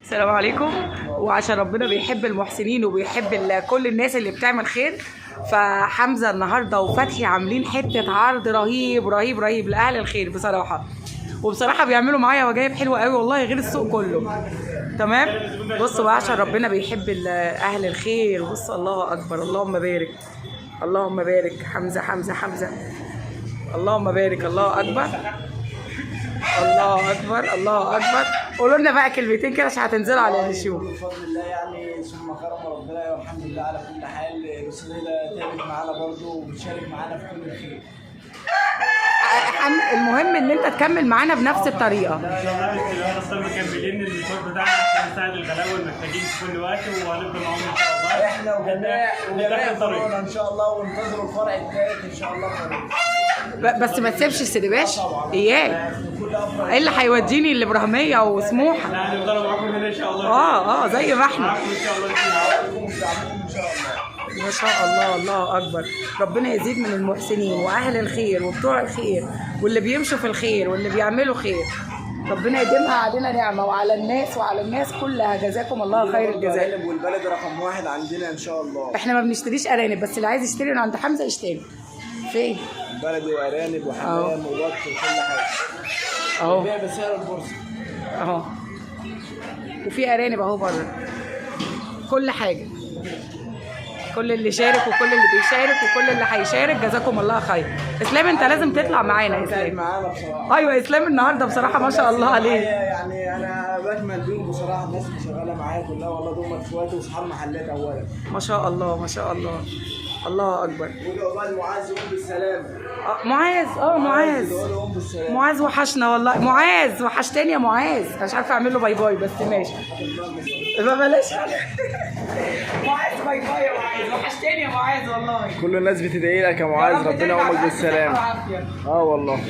السلام عليكم. وعشان ربنا بيحب المحسنين وبيحب كل الناس اللي بتعمل خير، فحمزه النهارده وفتحي عاملين حته عرض رهيب رهيب رهيب لاهل الخير بصراحه. وبصراحه بيعملوا معايا وجايب حلوه قوي والله غير السوق كله. تمام. بصوا بقى عشان ربنا بيحب اهل الخير. بص الله اكبر، اللهم بارك اللهم بارك. حمزه حمزه حمزه، اللهم بارك. الله اكبر الله اكبر الله اكبر. قولوا لنا بقى كلمتين كده عشان هتنزلوا على اليوتيوب. بفضل الله يعني ثم كرم ربنا والحمد لله على كل حال. رسالة تعبت معانا برضه وبتشارك معانا في كل الخير. المهم ان انت تكمل معانا بنفس الطريقه. مكملين المشوار بتاعنا عشان نساعد الغلابه والمحتاجين في كل وقت، وهنفضل معاهم ان شاء الله. احنا وجميع فروعنا ان شاء الله، وانتظروا الفرع الثالث ان شاء الله قريب. بس ما تسيبش السيدباش اياه. ايه اللي هيوديني الابراهيميه وسموحه؟ لا هنفضل معاكم هنا ان شاء الله. زي ما احنا ان شاء الله. ما شاء الله. الله اكبر. ربنا يزيد من المحسنين واهل الخير وبتوع الخير واللي بيمشوا في الخير واللي بيعملوا خير. ربنا يديمها علينا نعمه وعلى الناس كلها. جزاكم الله خير الجزاء. والبلد رقم 1 عندنا ان شاء الله. احنا ما بنشتريش ارانب، بس اللي عايز يشتري من عند حمزه يشتري. فين؟ بلد وارانب وحمام وبط وكل حاجه. اهو بيع بسعر البورصه اهو. وفي ارانب اهو بره. كل حاجه، كل اللي شارك وكل اللي بيشارك وكل اللي هيشارك جزاكم الله خير. اسلام انت لازم تطلع معانا يا اسلام. معانا بصراحه. ايوه اسلام النهارده بصراحه ما شاء الله عليه. يعني انا بجمل بيهم بصراحه. الناس اللي شغاله معايا كلها والله دول اخواتي واصحاب محلات اولا. ما شاء الله ما شاء الله. الله اكبر. وعقبال معاذ يقوم بالسلامه. معاذ وحشنا والله. معاذ وحشتني يا معاذ. انا مش عارفه اعمل له باي باي بس ماشي. بلاش. معاذ باي باي يا معاذ. وحشتني يا معاذ والله. كل الناس بتدعي لك يا معاذ، ربنا يقومك بالسلامه. والله.